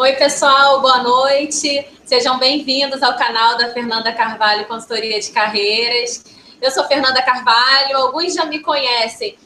Oi, pessoal, boa noite. Sejam bem-vindos ao canal da Fernanda Carvalho Consultoria de Carreiras. Eu sou Fernanda Carvalho, alguns já me conhecem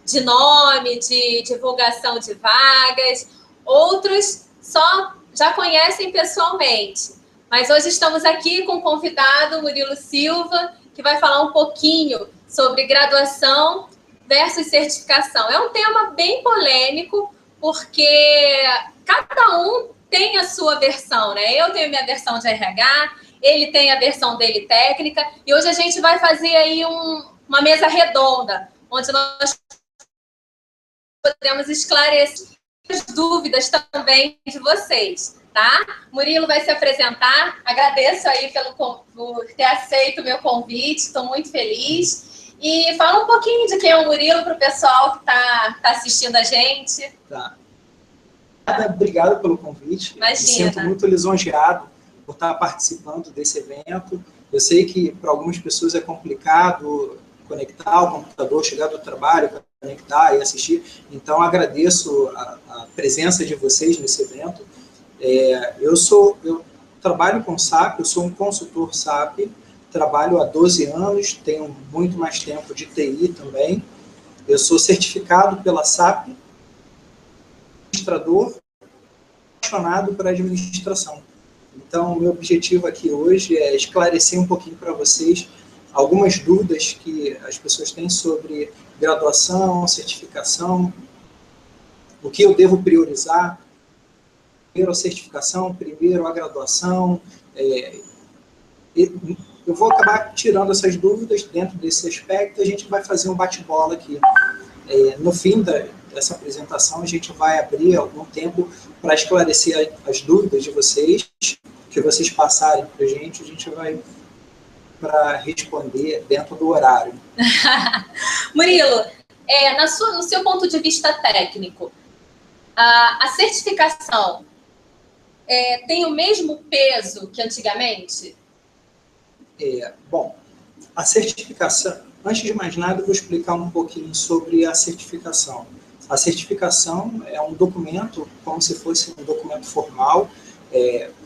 de nome, de divulgação de vagas, outros só já conhecem pessoalmente. Mas hoje estamos aqui com o convidado Murilo Silva, que vai falar um pouquinho sobre graduação versus certificação. É um tema bem polêmico, porque cada um tem a sua versão, né? Eu tenho a minha versão de RH, ele tem a versão dele técnica, e hoje a gente vai fazer aí uma mesa redonda, onde nós podemos esclarecer as dúvidas também de vocês, tá? Murilo vai se apresentar, agradeço aí por ter aceito o meu convite, estou muito feliz. E fala um pouquinho de quem é o Murilo para o pessoal que está assistindo a gente. Tá. Obrigado pelo convite. Imagina. Me sinto muito lisonjeado por estar participando desse evento. Eu sei que para algumas pessoas é complicado conectar o computador, chegar do trabalho, conectar e assistir. Então, agradeço a presença de vocês nesse evento. Eu trabalho com SAP, eu sou um consultor SAP, trabalho há 12 anos, tenho muito mais tempo de TI também. Eu sou certificado pela SAP, administrador, apaixonado por administração. Então, meu objetivo aqui hoje é esclarecer um pouquinho para vocês algumas dúvidas que as pessoas têm sobre graduação, certificação, o que eu devo priorizar, primeiro a certificação, primeiro a graduação. Eu vou acabar tirando essas dúvidas dentro desse aspecto, a gente vai fazer um bate-bola aqui. No fim dessa apresentação, a gente vai abrir algum tempo para esclarecer as dúvidas de vocês, que vocês passarem para a gente vai para responder dentro do horário. Murilo, no seu ponto de vista técnico, a certificação tem o mesmo peso que antigamente? Bom, a certificação, antes de mais nada, eu vou explicar um pouquinho sobre a certificação. A certificação é um documento, como se fosse um documento formal,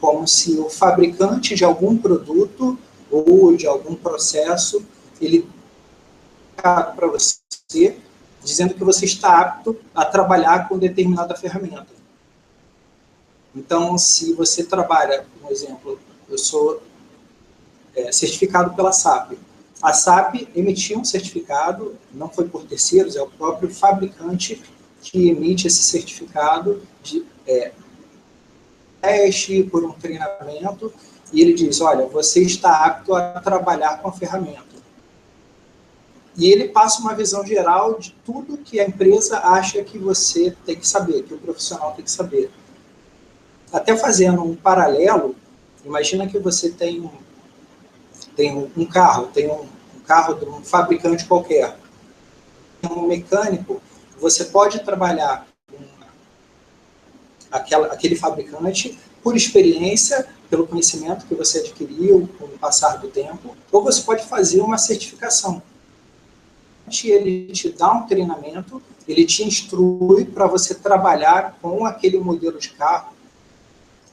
como se o fabricante de algum produto ou de algum processo, ele para você, dizendo que você está apto a trabalhar com determinada ferramenta. Então, se você trabalha, por exemplo, eu sou certificado pela SAP. A SAP emitiu um certificado, não foi por terceiros, é o próprio fabricante que emite esse certificado de teste, por um treinamento, e ele diz, olha, você está apto a trabalhar com a ferramenta. E ele passa uma visão geral de tudo que a empresa acha que você tem que saber, que o profissional tem que saber. Até fazendo um paralelo, imagina que você tem um carro de um fabricante qualquer, um mecânico, você pode trabalhar com aquele fabricante por experiência, pelo conhecimento que você adquiriu com o passar do tempo, ou você pode fazer uma certificação. Ele te dá um treinamento, ele te instrui para você trabalhar com aquele modelo de carro,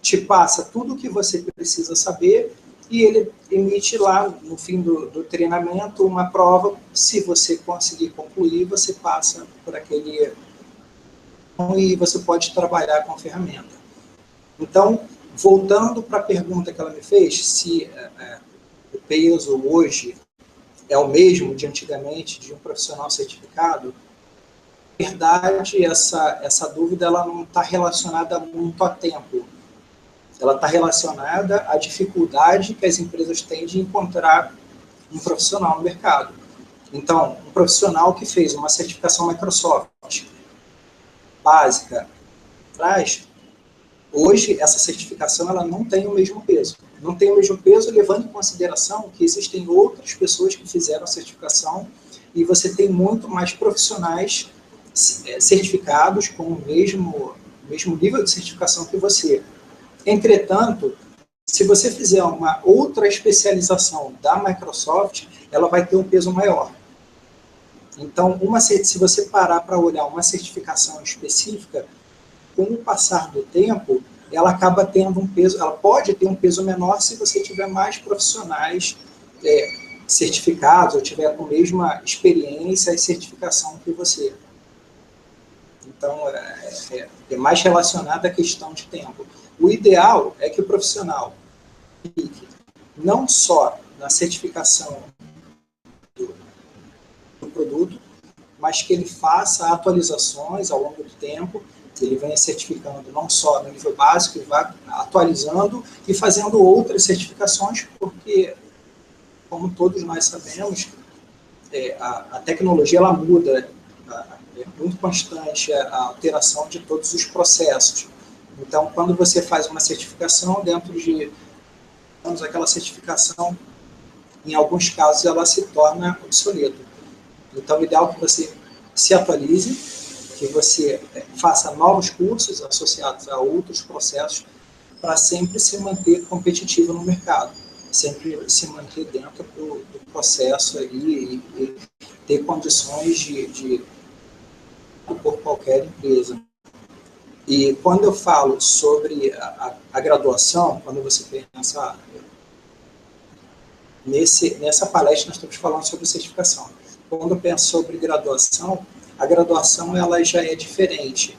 te passa tudo o que você precisa saber e ele emite lá, no fim do treinamento, uma prova. Se você conseguir concluir, você passa por aquele e você pode trabalhar com a ferramenta. Então, voltando para a pergunta que ela me fez, se o peso hoje é o mesmo de antigamente, de um profissional certificado, na verdade, essa dúvida ela não está relacionada muito a tempo. Ela está relacionada à dificuldade que as empresas têm de encontrar um profissional no mercado. Então, um profissional que fez uma certificação Microsoft básica, hoje essa certificação ela não tem o mesmo peso. Não tem o mesmo peso, levando em consideração que existem outras pessoas que fizeram a certificação e você tem muito mais profissionais certificados com o mesmo nível de certificação que você. Entretanto, se você fizer uma outra especialização da Microsoft, ela vai ter um peso maior. Então, se você parar para olhar uma certificação específica, com o passar do tempo, ela acaba tendo um peso, ela pode ter um peso menor se você tiver mais profissionais certificados ou tiver com a mesma experiência e certificação que você. Então, é mais relacionado à questão de tempo. O ideal é que o profissional fique não só na certificação do produto, mas que ele faça atualizações ao longo do tempo, que ele venha certificando não só no nível básico, ele vá atualizando e fazendo outras certificações, porque, como todos nós sabemos, a tecnologia ela muda, é muito constante a alteração de todos os processos. Então, quando você faz uma certificação, dentro de anos, aquela certificação, em alguns casos, ela se torna obsoleta. Então, o ideal é que você se atualize, que você faça novos cursos associados a outros processos, para sempre se manter competitivo no mercado, sempre se manter dentro do processo aí e ter condições de por qualquer empresa. E quando eu falo sobre a graduação, quando você pensa nessa palestra nós estamos falando sobre certificação. Quando eu penso sobre graduação, a graduação ela já é diferente.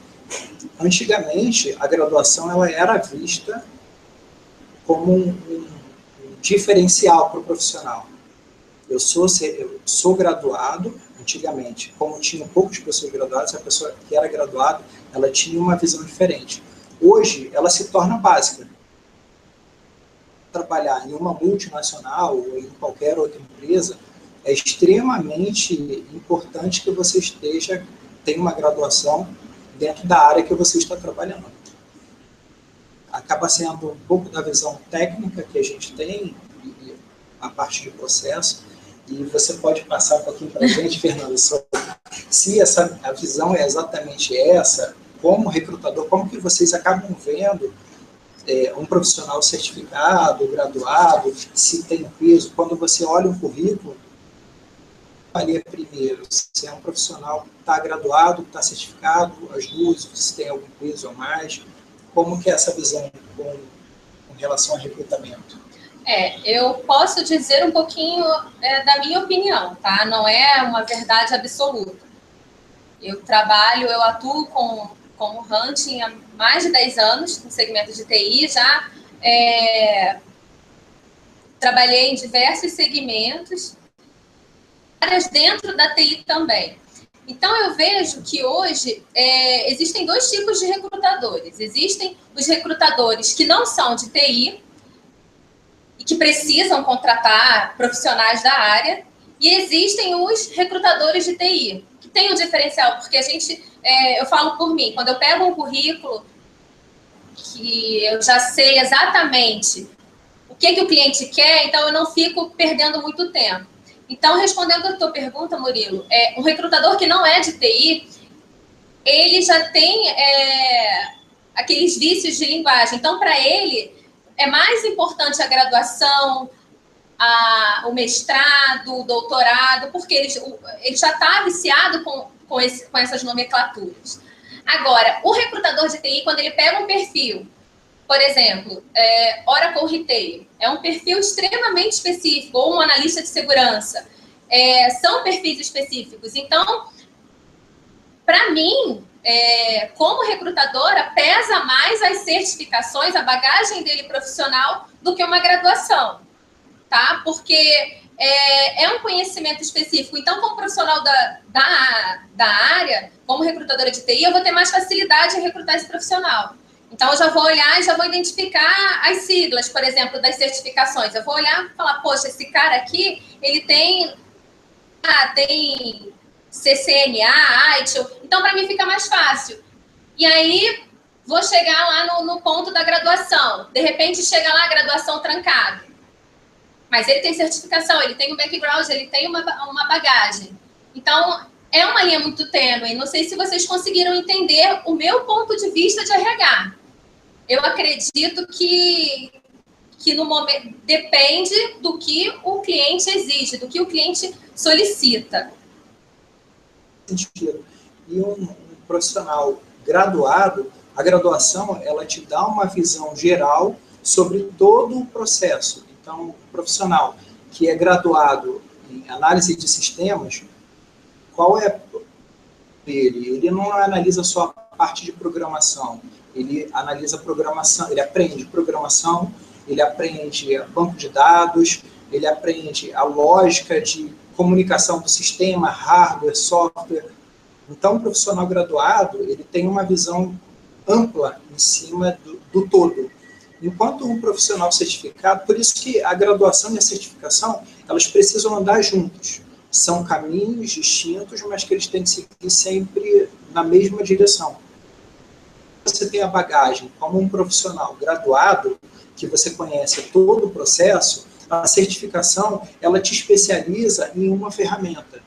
Antigamente, a graduação ela era vista como um diferencial para o profissional. Eu sou graduado, antigamente, como tinha poucas pessoas graduadas, a pessoa que era graduada, ela tinha uma visão diferente. Hoje, ela se torna básica. Trabalhar em uma multinacional ou em qualquer outra empresa, é extremamente importante que você tenha uma graduação dentro da área que você está trabalhando. Acaba sendo um pouco da visão técnica que a gente tem, a parte de processo, e você pode passar um pouquinho para a gente, Fernanda, sobre se a visão é exatamente essa, como recrutador, como que vocês acabam vendo um profissional certificado, graduado, se tem peso, quando você olha um currículo, avalia primeiro se é um profissional que está graduado, está certificado, as duas, se tem algum peso a mais, como que é essa visão com relação ao recrutamento? Eu posso dizer um pouquinho da minha opinião, tá? Não é uma verdade absoluta. Eu atuo como hunting há mais de 10 anos no segmento de TI, já trabalhei em diversos segmentos, áreas dentro da TI também. Então, eu vejo que hoje existem dois tipos de recrutadores. Existem os recrutadores que não são de TI, e que precisam contratar profissionais da área, e existem os recrutadores de TI, que tem um diferencial, porque eu falo por mim, quando eu pego um currículo que eu já sei exatamente o que o cliente quer, então eu não fico perdendo muito tempo. Então, respondendo a tua pergunta, Murilo, um recrutador que não é de TI, ele já tem aqueles vícios de linguagem. Então, para ele, é mais importante a graduação, o mestrado, o doutorado, porque ele já está viciado com essas nomenclaturas. Agora, o recrutador de TI, quando ele pega um perfil, por exemplo, Oracle Retail, é um perfil extremamente específico, ou um analista de segurança, são perfis específicos. Então, para mim, como recrutadora, pesa mais as certificações, a bagagem dele profissional, do que uma graduação, tá? Porque é um conhecimento específico. Então, como profissional da área, como recrutadora de TI, eu vou ter mais facilidade em recrutar esse profissional. Então, eu já vou olhar e já vou identificar as siglas, por exemplo, das certificações. Eu vou olhar e falar, poxa, esse cara aqui, ele tem CCNA, ITIL. Então, para mim, fica mais fácil. E aí, vou chegar lá no ponto da graduação. De repente, chega lá a graduação trancada. Mas ele tem certificação, ele tem um background, ele tem uma bagagem. Então, é uma linha muito tênue. Não sei se vocês conseguiram entender o meu ponto de vista de RH. Eu acredito que no momento depende do que o cliente exige, do que o cliente solicita. E um profissional graduado, A graduação, ela te dá uma visão geral sobre todo o processo. Então, o profissional que é graduado em análise de sistemas, qual é dele? Ele não analisa só a parte de programação, ele analisa programação, ele aprende programação, ele aprende banco de dados, ele aprende a lógica de comunicação do sistema, hardware, software. Então, o profissional graduado, ele tem uma visão ampla em cima do todo. Enquanto um profissional certificado, por isso que a graduação e a certificação, elas precisam andar juntos. São caminhos distintos, mas que eles têm que seguir sempre na mesma direção. Você tem a bagagem como um profissional graduado, que você conhece todo o processo, a certificação, ela te especializa em uma ferramenta.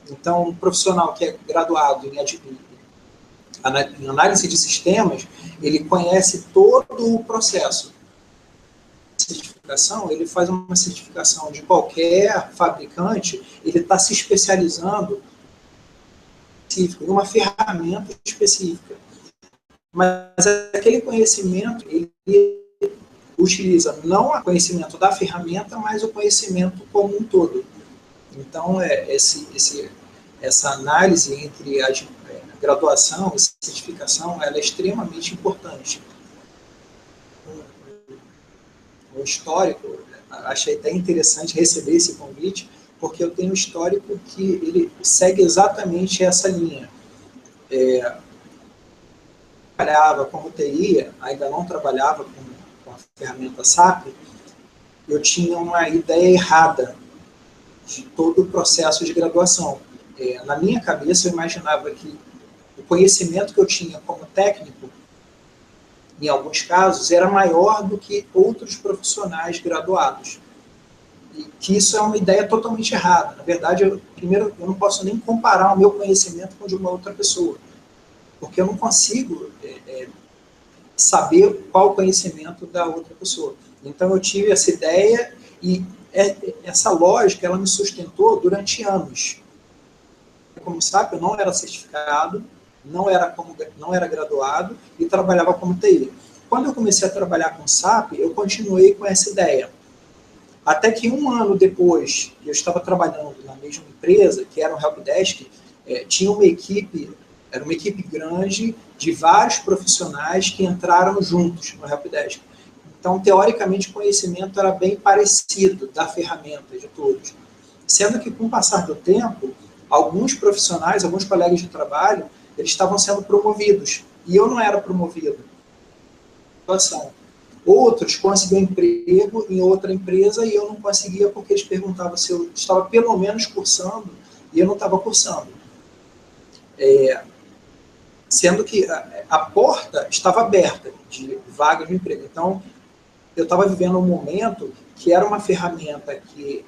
Então, um profissional que é graduado em análise de sistemas, ele conhece todo o processo. Certificação, ele faz uma certificação de qualquer fabricante, ele está se especializando em uma ferramenta específica. Mas aquele conhecimento, ele utiliza não o conhecimento da ferramenta, mas o conhecimento como um todo. Então, essa análise entre a graduação e certificação, ela é extremamente importante. O histórico, achei até interessante receber esse convite, porque eu tenho um histórico que ele segue exatamente essa linha. Trabalhava como TI, ainda não trabalhava com a ferramenta SAP, eu tinha uma ideia errada de todo o processo de graduação. Na minha cabeça, eu imaginava que o conhecimento que eu tinha como técnico, em alguns casos, era maior do que outros profissionais graduados. E que isso é uma ideia totalmente errada. Na verdade, primeiro, eu não posso nem comparar o meu conhecimento com o de uma outra pessoa, porque eu não consigo saber qual o conhecimento da outra pessoa. Então, eu tive essa ideia e essa lógica, ela me sustentou durante anos. Como sabe, eu não era certificado, não era graduado e trabalhava como TI. Quando eu comecei a trabalhar com SAP, eu continuei com essa ideia. Até que um ano depois, eu estava trabalhando na mesma empresa, que era um helpdesk, tinha uma equipe, era uma equipe grande de vários profissionais que entraram juntos no helpdesk. Então, teoricamente, o conhecimento era bem parecido da ferramenta de todos. Sendo que, com o passar do tempo, alguns profissionais, alguns colegas de trabalho, eles estavam sendo promovidos, e eu não era promovido. Outros conseguiam emprego em outra empresa e eu não conseguia porque eles perguntavam se eu estava pelo menos cursando, e eu não estava cursando. Sendo que a porta estava aberta de vaga de emprego. Então, eu estava vivendo um momento que era uma ferramenta que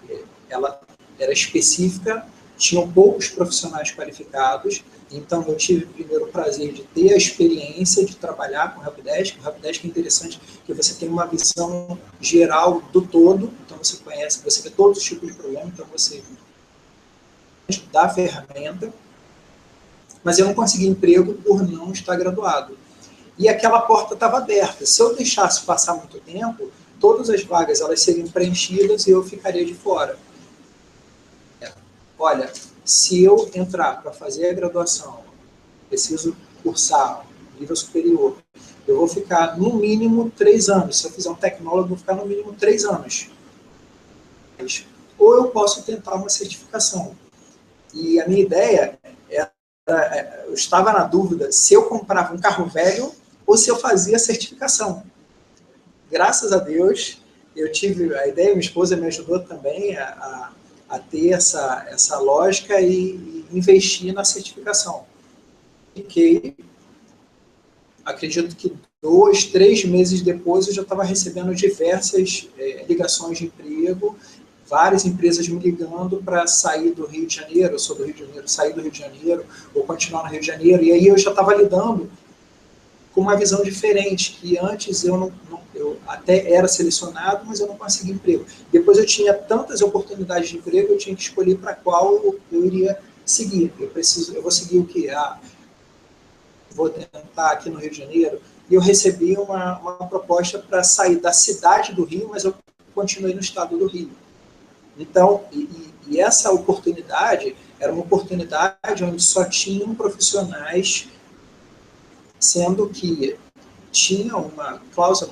ela era específica, tinham poucos profissionais qualificados, então eu tive primeiro o prazer de ter a experiência de trabalhar com o helpdesk. O helpdesk é interessante porque você tem uma visão geral do todo, então você conhece, você vê todos os tipos de problema, então você dá a ferramenta, mas eu não consegui emprego por não estar graduado. E aquela porta estava aberta. Se eu deixasse passar muito tempo, todas as vagas elas seriam preenchidas e eu ficaria de fora. Olha, se eu entrar para fazer a graduação, preciso cursar nível superior, eu vou ficar no mínimo 3 anos. Se eu fizer um tecnólogo, eu vou ficar no mínimo 3 anos. Ou eu posso tentar uma certificação. E a minha ideia era, eu estava na dúvida se eu comprava um carro velho ou se eu fazia certificação. Graças a Deus, eu tive a ideia, minha esposa me ajudou também a ter essa lógica e investir na certificação. Fiquei, acredito que 2, 3 meses depois, eu já estava recebendo diversas ligações de emprego, várias empresas me ligando para sair do Rio de Janeiro, eu sou do Rio de Janeiro, sair do Rio de Janeiro, ou continuar no Rio de Janeiro, e aí eu já estava lidando com uma visão diferente, que antes eu até era selecionado, mas eu não conseguia emprego. Depois eu tinha tantas oportunidades de emprego, eu tinha que escolher para qual eu iria seguir. Eu vou seguir o quê? vou tentar aqui no Rio de Janeiro, e eu recebi uma proposta para sair da cidade do Rio, mas eu continuei no estado do Rio. Então, e essa oportunidade era uma oportunidade onde só tinham profissionais, sendo que tinha uma cláusula,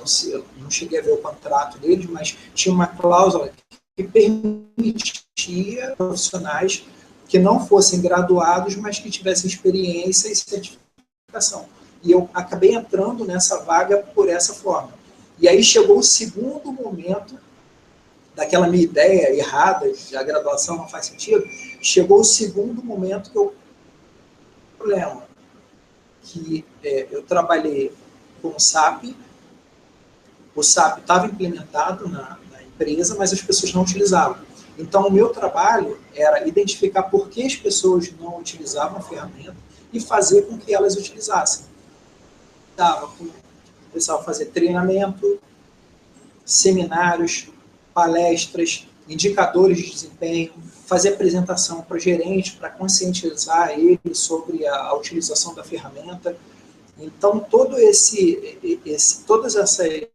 não cheguei a ver o contrato deles, mas tinha uma cláusula que permitia profissionais que não fossem graduados, mas que tivessem experiência e certificação. E eu acabei entrando nessa vaga por essa forma. E aí chegou o segundo momento daquela minha ideia errada, de a graduação não faz sentido, chegou o segundo momento que eu problema, que eu trabalhei com o SAP estava implementado na empresa, mas as pessoas não utilizavam. Então, o meu trabalho era identificar por que as pessoas não utilizavam a ferramenta e fazer com que elas utilizassem. Precisava fazer treinamento, seminários, palestras, indicadores de desempenho, fazer apresentação para o gerente para conscientizar ele sobre a utilização da ferramenta. Então, todas essas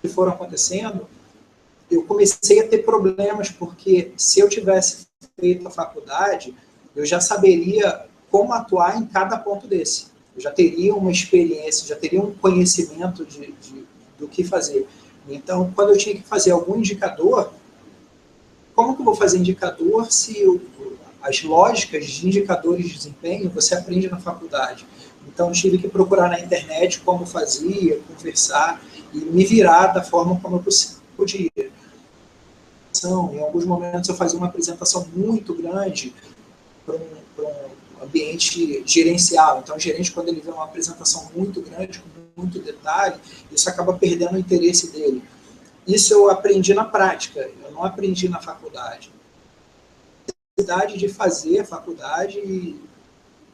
que foram acontecendo, eu comecei a ter problemas, porque se eu tivesse feito a faculdade, eu já saberia como atuar em cada ponto desse. Eu já teria uma experiência, já teria um conhecimento do que fazer. Então, quando eu tinha que fazer algum indicador, como que eu vou fazer indicador se as lógicas de indicadores de desempenho você aprende na faculdade? Então, eu tive que procurar na internet como fazia, conversar e me virar da forma como eu podia. Em alguns momentos, eu fazia uma apresentação muito grande para um ambiente gerencial. Então, o gerente, quando ele vê uma apresentação muito grande, com muito detalhe, isso acaba perdendo o interesse dele. Isso eu aprendi na prática, eu não aprendi na faculdade. A necessidade de fazer a faculdade,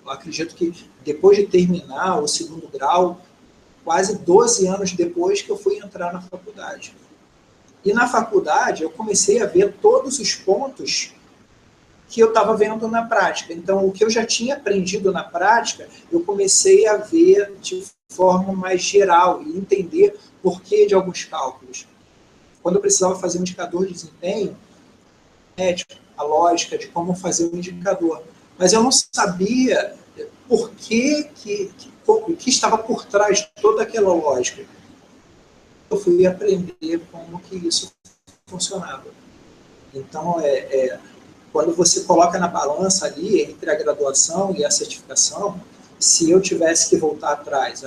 eu acredito que depois de terminar o segundo grau, quase 12 anos depois que eu fui entrar na faculdade. E na faculdade eu comecei a ver todos os pontos que eu estava vendo na prática. Então, o que eu já tinha aprendido na prática, eu comecei a ver de forma mais geral e entender por que de alguns cálculos. Quando eu precisava fazer um indicador de desempenho, a lógica de como fazer o indicador. Mas eu não sabia por que estava por trás de toda aquela lógica. Eu fui aprender como que isso funcionava. Então, quando você coloca na balança ali, entre a graduação e a certificação, se eu tivesse que voltar atrás,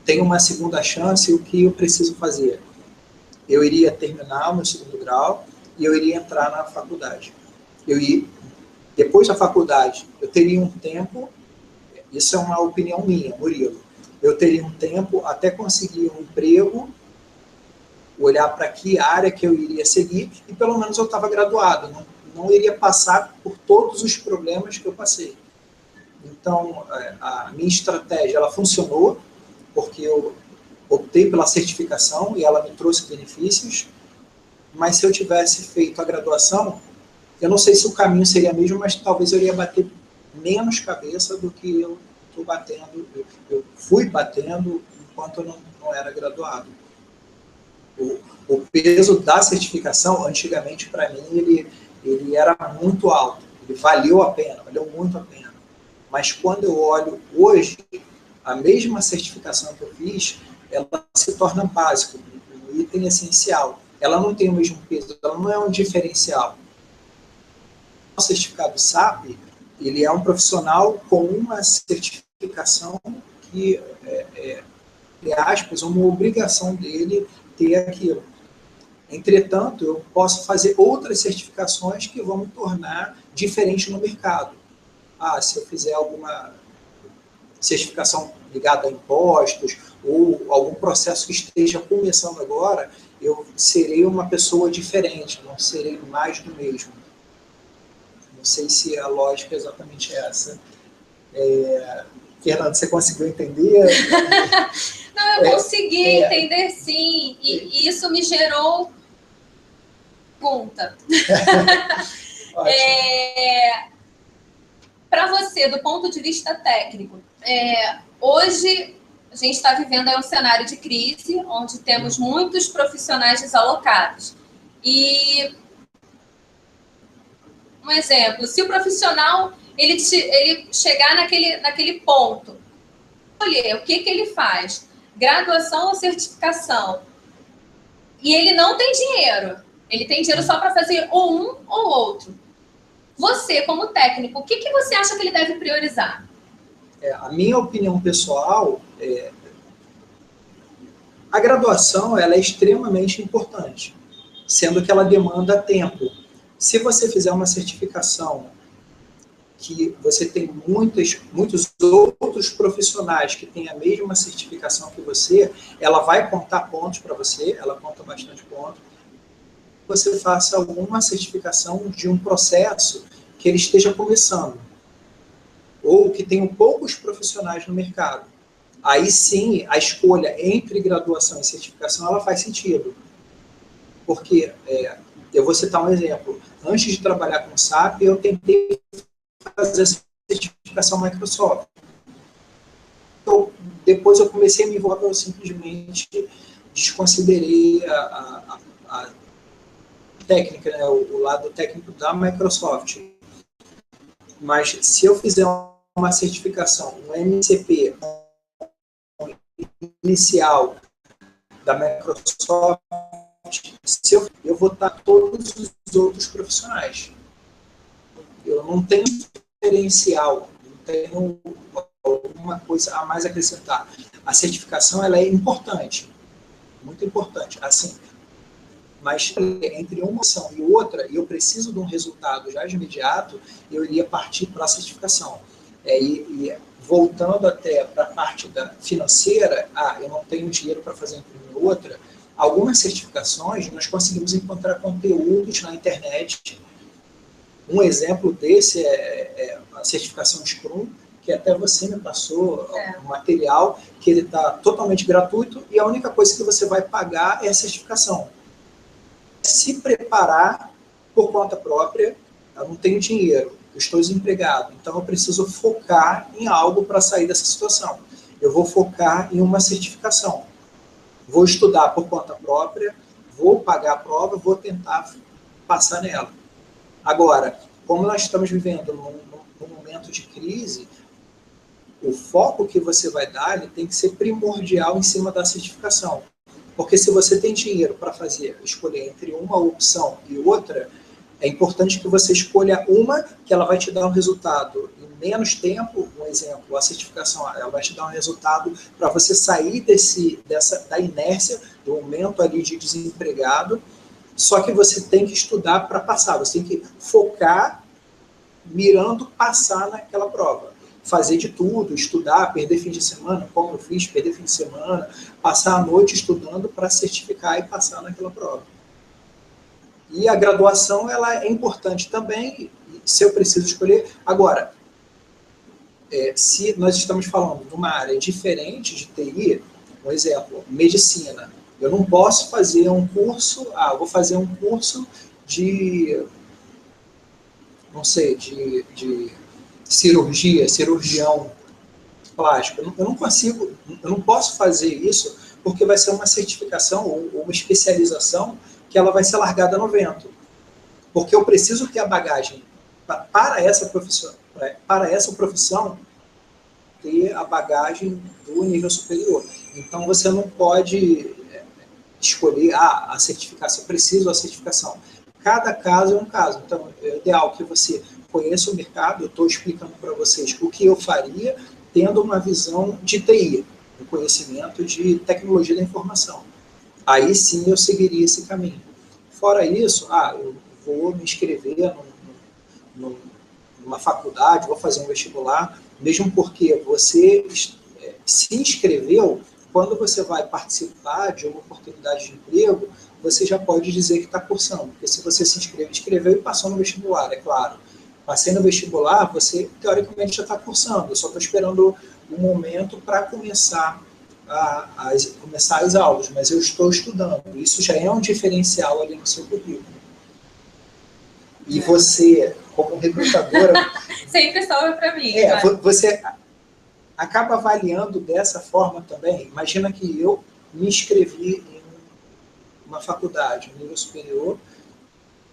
tenho uma segunda chance, o que eu preciso fazer? Eu iria terminar o meu segundo grau e eu iria entrar na faculdade. Depois da faculdade, eu teria um tempo, isso é uma opinião minha, Murilo, eu teria um tempo até conseguir um emprego, olhar para que área que eu iria seguir, e pelo menos eu estava graduado, não iria passar por todos os problemas que eu passei. Então, a minha estratégia, ela funcionou, porque eu optei pela certificação e ela me trouxe benefícios, mas se eu tivesse feito a graduação, eu não sei se o caminho seria mesmo, mas talvez eu iria bater menos cabeça do que eu estou batendo, eu fui batendo enquanto eu não era graduado. O peso da certificação, antigamente, para mim, ele era muito alto, ele valeu muito a pena. Mas quando eu olho hoje, a mesma certificação que eu fiz, ela se torna básica, um item essencial. Ela não tem o mesmo peso, ela não é um diferencial. O certificado SAP, ele é um profissional com uma certificação que entre aspas, uma obrigação dele ter aquilo. Entretanto, eu posso fazer outras certificações que vão me tornar diferente no mercado. Se eu fizer alguma certificação ligada a impostos ou algum processo que esteja começando agora, eu serei uma pessoa diferente, não serei mais do mesmo. Não sei se a lógica é exatamente essa. Fernando, você conseguiu entender? Não, eu consegui entender, sim. E isso me gerou pergunta. para você, do ponto de vista técnico, hoje a gente está vivendo aí um cenário de crise, onde temos muitos profissionais desalocados. E um exemplo, se o profissional ele chegar naquele ponto, escolher o que ele faz, graduação ou certificação, e ele não tem dinheiro, ele tem dinheiro só para fazer ou um ou outro. Você, como técnico, o que você acha que ele deve priorizar? A minha opinião pessoal a graduação ela é extremamente importante, sendo que ela demanda tempo. Se você fizer uma certificação que você tem muitos outros profissionais que têm a mesma certificação que você, ela vai contar pontos para você, ela conta bastante pontos. Você faça alguma certificação de um processo que ele esteja começando, ou que tenham poucos profissionais no mercado. Aí sim, a escolha entre graduação e certificação, ela faz sentido. Porque, eu vou citar um exemplo. Antes de trabalhar com SAP, eu tentei fazer a certificação Microsoft. Então, depois eu comecei a me envolver, eu simplesmente desconsiderei a técnica, né, o lado técnico da Microsoft. Mas se eu fizer uma certificação, um MCP inicial da Microsoft, eu vou estar todos os outros profissionais. Eu não tenho diferencial, não tenho alguma coisa a mais acrescentar. A certificação ela é importante, muito importante, assim. Mas entre uma opção e outra, e eu preciso de um resultado já de imediato, eu iria partir para a certificação. E voltando até para a parte financeira, eu não tenho dinheiro para fazer entre uma e outra, algumas certificações nós conseguimos encontrar conteúdos na internet. Um exemplo desse é a certificação Scrum, que até você me passou um material que ele está totalmente gratuito e a única coisa que você vai pagar é a certificação. Se preparar por conta própria, eu não tenho dinheiro, eu estou desempregado, então eu preciso focar em algo para sair dessa situação. Eu vou focar em uma certificação. Vou estudar por conta própria, vou pagar a prova, vou tentar passar nela. Agora, como nós estamos vivendo num momento de crise, o foco que você vai dar ele tem que ser primordial em cima da certificação. Porque se você tem dinheiro para escolher entre uma opção e outra, é importante que você escolha uma que ela vai te dar um resultado em menos tempo. Um exemplo, a certificação, ela vai te dar um resultado para você sair da inércia, do momento ali de desempregado, só que você tem que estudar para passar, você tem que focar mirando passar naquela prova. Fazer de tudo, estudar, perder fim de semana, como eu fiz, perder fim de semana, passar a noite estudando para certificar e passar naquela prova. E a graduação, ela é importante também, se eu preciso escolher. Agora, se nós estamos falando de uma área diferente de TI, um exemplo, medicina, eu não posso fazer um curso, vou fazer um curso de, não sei, de cirurgião plástico. Eu não consigo, eu não posso fazer isso porque vai ser uma certificação ou uma especialização que ela vai ser largada no vento. Porque eu preciso ter a bagagem para essa profissão ter a bagagem do nível superior. Então, você não pode escolher a certificação, eu preciso da certificação. Cada caso é um caso. Então, é ideal que você conheça o mercado, eu estou explicando para vocês o que eu faria, tendo uma visão de TI, um conhecimento de tecnologia da informação. Aí sim eu seguiria esse caminho. Fora isso, eu vou me inscrever numa faculdade, vou fazer um vestibular, mesmo porque você se inscreveu, quando você vai participar de uma oportunidade de emprego, você já pode dizer que está cursando, porque se você se inscreveu e passou no vestibular, é claro. Passei no vestibular, você teoricamente já está cursando, eu só estou esperando um momento para começar as aulas, mas eu estou estudando. Isso já é um diferencial ali no seu currículo. E você, como recrutadora, sempre sobra para mim. Você acaba avaliando dessa forma também. Imagina que eu me inscrevi em uma faculdade, um nível superior,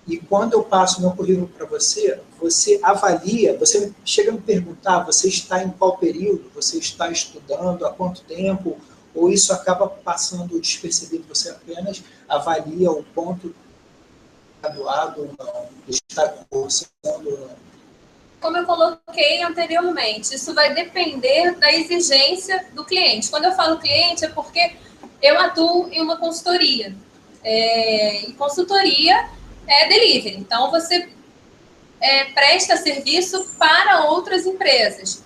e quando eu passo meu currículo para você, você avalia, você chega a me perguntar, você está em qual período, você está estudando, há quanto tempo, ou isso acaba passando despercebido, você apenas avalia o ponto graduado ou não, está cursando ou não. Como eu coloquei anteriormente, isso vai depender da exigência do cliente. Quando eu falo cliente, é porque eu atuo em uma consultoria. E consultoria é delivery. Então, você presta serviço para outras empresas.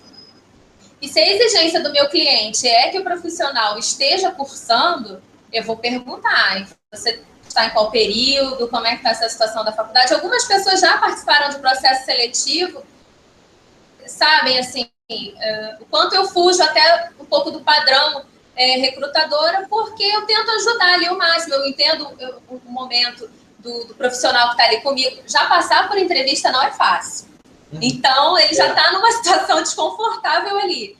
E se a exigência do meu cliente é que o profissional esteja cursando, eu vou perguntar, você está em qual período, como é que está essa situação da faculdade? Algumas pessoas já participaram de processo seletivo, sabem, assim, o quanto eu fujo até um pouco do padrão recrutadora, porque eu tento ajudar ali o máximo. Eu entendo o momento do profissional que está ali comigo. Já passar por entrevista não é fácil. Então, ele já está numa situação desconfortável ali.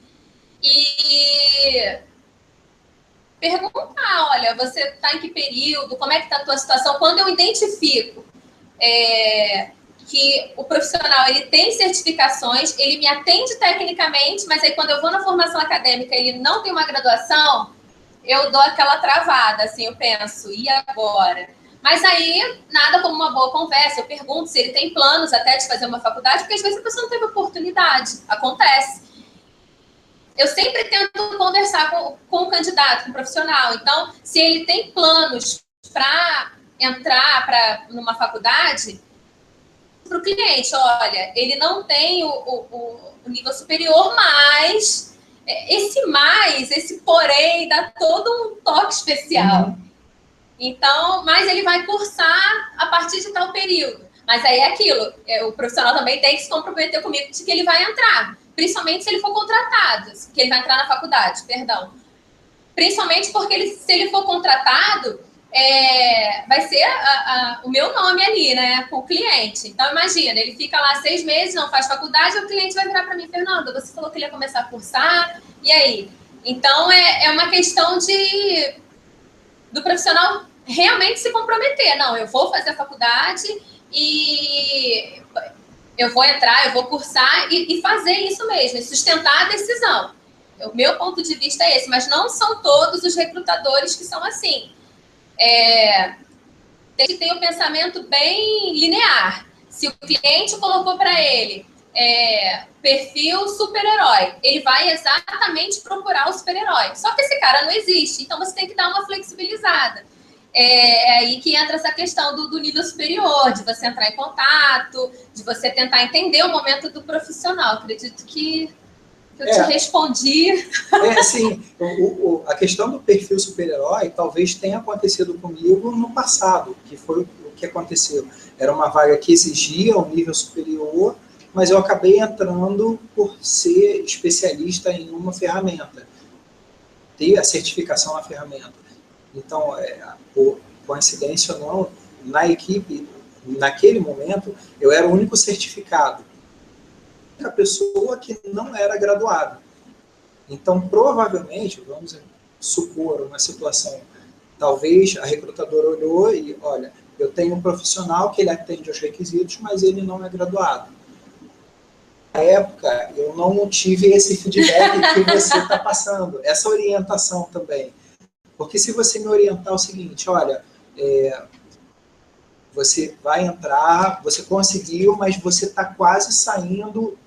E perguntar, olha, você está em que período? Como é que está a tua situação? Quando eu identifico que o profissional ele tem certificações, ele me atende tecnicamente, mas aí quando eu vou na formação acadêmica ele não tem uma graduação, eu dou aquela travada, assim, eu penso, e agora? Mas aí, nada como uma boa conversa, eu pergunto se ele tem planos até de fazer uma faculdade, porque às vezes a pessoa não teve oportunidade, acontece. Eu sempre tento conversar com o candidato, com o profissional. Então, se ele tem planos para entrar numa faculdade, para o cliente, olha, ele não tem o nível superior, mas esse porém dá todo um toque especial. Então, mas ele vai cursar a partir de tal período. Mas aí é aquilo, o profissional também tem que se comprometer comigo de que ele vai entrar, principalmente se ele for contratado, que ele vai entrar na faculdade, perdão. Principalmente porque se ele for contratado, vai ser o meu nome ali, né, com o cliente. Então, imagina, ele fica lá 6 meses, não faz faculdade, o cliente vai virar para mim, Fernanda, você falou que ele ia começar a cursar, e aí? Então, é uma questão do profissional realmente se comprometer. Não, eu vou fazer a faculdade e eu vou entrar, eu vou cursar e fazer isso mesmo, e sustentar a decisão. O meu ponto de vista é esse, mas não são todos os recrutadores que são assim. Tem o pensamento bem linear. Se o cliente colocou para ele perfil super-herói, ele vai exatamente procurar o super-herói. Só que esse cara não existe, então você tem que dar uma flexibilizada. É aí que entra essa questão do nível superior, de você entrar em contato, de você tentar entender o momento do profissional. Acredito que eu te respondi. Sim, a questão do perfil super-herói talvez tenha acontecido comigo no passado, que foi o que aconteceu. Era uma vaga que exigia um nível superior, mas eu acabei entrando por ser especialista em uma ferramenta, ter a certificação na ferramenta. Então, por coincidência ou não, na equipe, naquele momento, eu era o único certificado. A pessoa que não era graduada. Então, provavelmente, vamos supor uma situação, talvez a recrutadora olhou e, olha, eu tenho um profissional que ele atende aos requisitos, mas ele não é graduado. Na época, eu não tive esse feedback que você está passando, essa orientação também. Porque se você me orientar o seguinte, olha, você vai entrar, você conseguiu, mas você está quase saindo,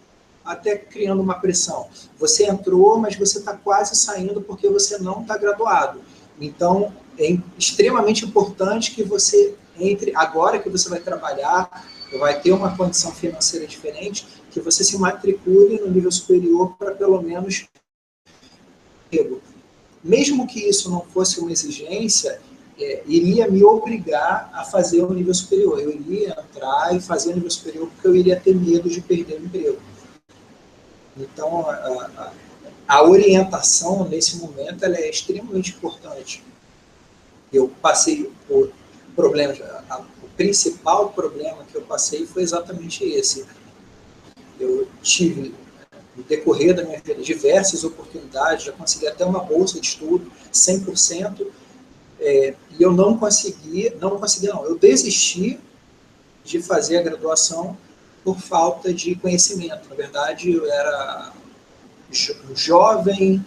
até criando uma pressão. Você entrou, mas você está quase saindo porque você não está graduado. Então, é extremamente importante que você entre, agora que você vai trabalhar, vai ter uma condição financeira diferente, que você se matricule no nível superior para pelo menos... Mesmo que isso não fosse uma exigência, iria me obrigar a fazer o nível superior. Eu iria entrar e fazer o nível superior porque eu iria ter medo de perder o emprego. Então, a orientação, nesse momento, ela é extremamente importante. Eu passei por problemas. O principal problema que eu passei foi exatamente esse. eu tive, no decorrer da minha vida, diversas oportunidades, já consegui até uma bolsa de estudo, 100%, e eu não consegui, eu desisti de fazer a graduação por falta de conhecimento. Na verdade, eu era jovem,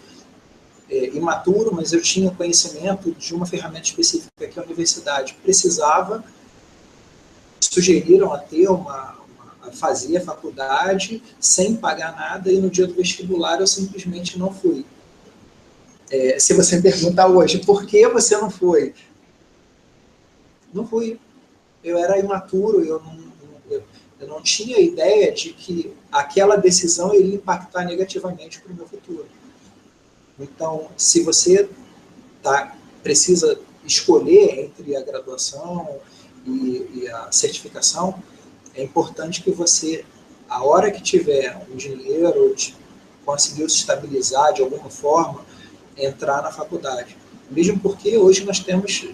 imaturo, mas eu tinha conhecimento de uma ferramenta específica que a universidade precisava, sugeriram a fazer a faculdade sem pagar nada, e no dia do vestibular eu simplesmente não fui. Se você me perguntar hoje, por que você não foi? Não fui. Eu era imaturo, eu não tinha ideia de que aquela decisão iria impactar negativamente para o meu futuro. Então, se você precisa escolher entre a graduação e a certificação, é importante que você, a hora que tiver um dinheiro, conseguiu se estabilizar de alguma forma, entrar na faculdade. Mesmo porque hoje nós temos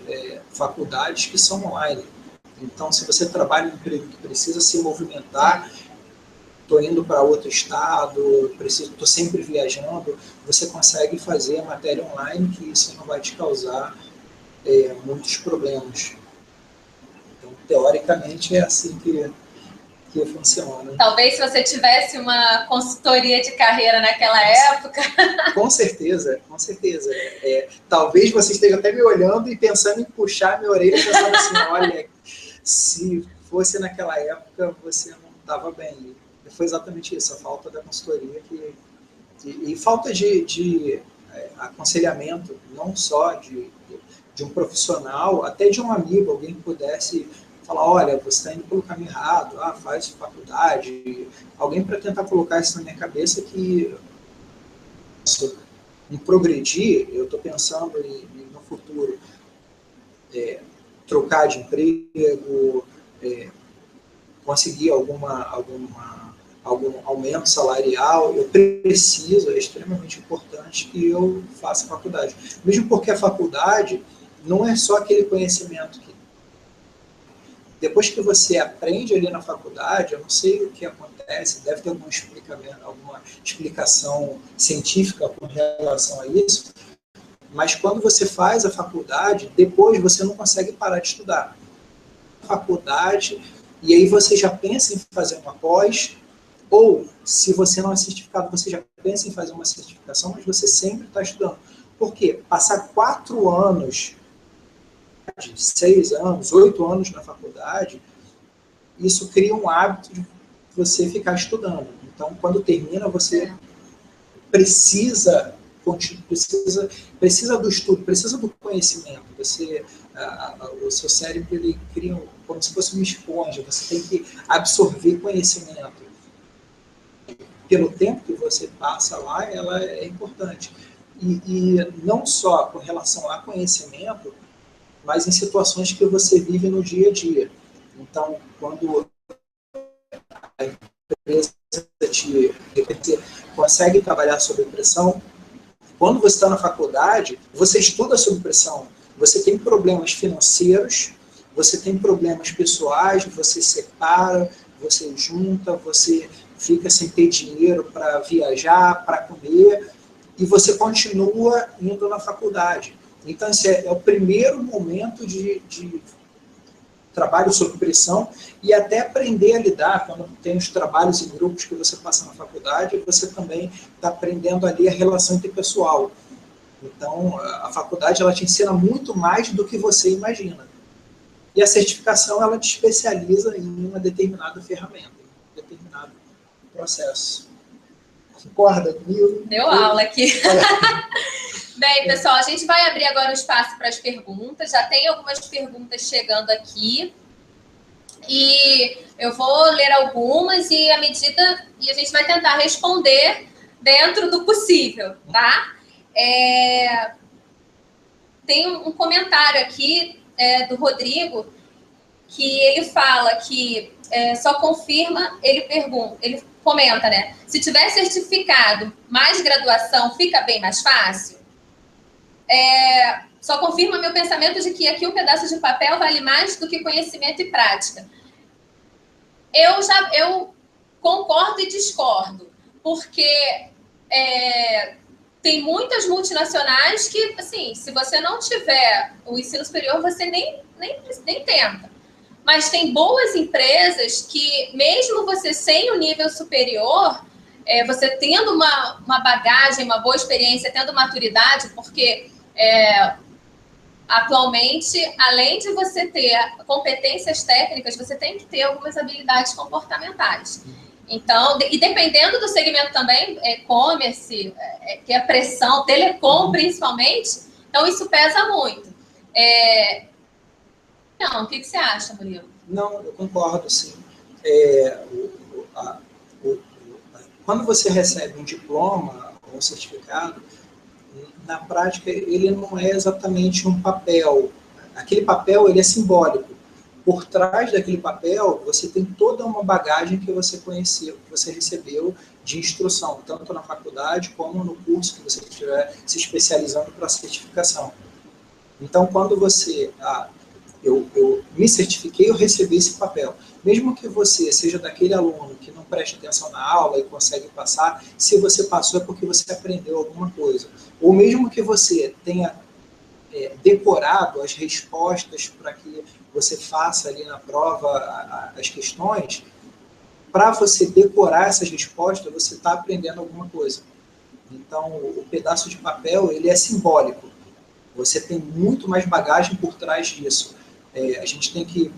faculdades que são online. Então, se você trabalha em um emprego que precisa se movimentar, estou indo para outro estado, estou sempre viajando, você consegue fazer a matéria online, que isso não vai te causar muitos problemas. Então, teoricamente, é assim que funciona. Talvez se você tivesse uma consultoria de carreira naquela época... Com certeza, com certeza. Talvez você esteja até me olhando e pensando em puxar minha orelha, pensando assim, olha, se fosse naquela época, você não estava bem. E foi exatamente isso, a falta da consultoria e falta de aconselhamento, não só de um profissional, até de um amigo, alguém que pudesse falar, olha, você está indo pelo caminho errado, faz faculdade, alguém para tentar colocar isso na minha cabeça que em progredir, eu estou pensando no futuro, trocar de emprego, conseguir algum aumento salarial, eu preciso, é extremamente importante que eu faça faculdade. Mesmo porque a faculdade não é só aquele conhecimento que depois que você aprende ali na faculdade, eu não sei o que acontece, deve ter alguma explicação científica com relação a isso, mas quando você faz a faculdade, depois você não consegue parar de estudar. Faculdade, e aí você já pensa em fazer uma pós, ou se você não é certificado, você já pensa em fazer uma certificação, mas você sempre está estudando. Por quê? Passar 4 anos, 6 anos, 8 anos na faculdade, isso cria um hábito de você ficar estudando. Então, quando termina, você precisa do estudo, precisa do conhecimento. O seu cérebro ele cria como se fosse uma esponja, você tem que absorver conhecimento. Pelo tempo que você passa lá, ela é importante. E não só com relação a conhecimento, mas em situações que você vive no dia a dia. Então, quando a empresa você consegue trabalhar sob pressão, quando você está na faculdade, você estuda sob pressão, você tem problemas financeiros, você tem problemas pessoais, você separa, você junta, você fica sem ter dinheiro para viajar, para comer, e você continua indo na faculdade. Então, esse é o primeiro momento de trabalho sob pressão e até aprender a lidar, quando tem os trabalhos em grupos que você passa na faculdade, você também está aprendendo ali a relação interpessoal. Então, a faculdade ela te ensina muito mais do que você imagina. E a certificação ela te especializa em uma determinada ferramenta, em um determinado processo. Concorda comigo? Deu aula aqui. Bem, pessoal, a gente vai abrir agora o espaço para as perguntas. Já tem algumas perguntas chegando aqui. E eu vou ler algumas e a gente vai tentar responder dentro do possível, tá? Tem um comentário aqui do Rodrigo que ele fala que só confirma, ele comenta, né? Se tiver certificado mais graduação, fica bem mais fácil? Só confirma meu pensamento de que aqui um pedaço de papel vale mais do que conhecimento e prática. Eu concordo e discordo, porque tem muitas multinacionais que, assim, se você não tiver o ensino superior, você nem tenta. Mas tem boas empresas que, mesmo você sem o nível superior, você tendo uma bagagem, uma boa experiência, tendo maturidade, porque atualmente, além de você ter competências técnicas, você tem que ter algumas habilidades comportamentais. Então, e dependendo do segmento também, e-commerce, que é pressão, telecom principalmente, então isso pesa muito. Não, o que você acha, Murilo? Não, eu concordo, sim. Quando você recebe um diploma ou um certificado, na prática, ele não é exatamente um papel. Aquele papel, ele é simbólico. Por trás daquele papel, você tem toda uma bagagem que você conheceu, que você recebeu de instrução, tanto na faculdade como no curso que você estiver se especializando para a certificação. Então, quando você... eu me certifiquei, eu recebi esse papel. Mesmo que você seja daquele aluno que não preste atenção na aula e consegue passar, se você passou é porque você aprendeu alguma coisa. Ou mesmo que você tenha decorado as respostas para que você faça ali na prova as questões, para você decorar essas respostas, você está aprendendo alguma coisa. Então, o pedaço de papel, ele é simbólico. Você tem muito mais bagagem por trás disso. A gente tem que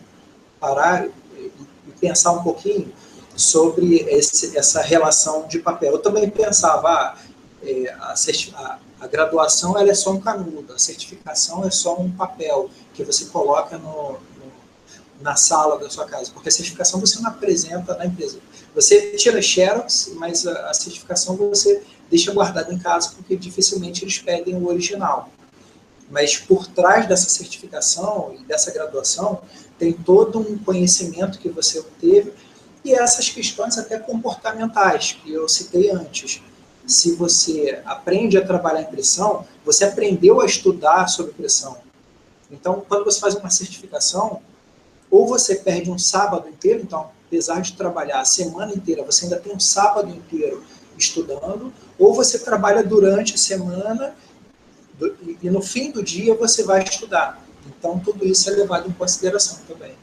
parar e pensar um pouquinho sobre essa relação de papel. Eu também pensava, a graduação ela é só um canudo, a certificação é só um papel que você coloca na sala da sua casa, porque a certificação você não apresenta na empresa. Você tira xerox, mas a certificação você deixa guardada em casa, porque dificilmente eles pedem o original. Mas por trás dessa certificação e dessa graduação, tem todo um conhecimento que você obteve e essas questões até comportamentais, que eu citei antes. Se você aprende a trabalhar em pressão, você aprendeu a estudar sobre pressão. Então, quando você faz uma certificação, ou você perde um sábado inteiro, então, apesar de trabalhar a semana inteira, você ainda tem um sábado inteiro estudando, ou você trabalha durante a semana e no fim do dia você vai estudar. Então, tudo isso é levado em consideração também.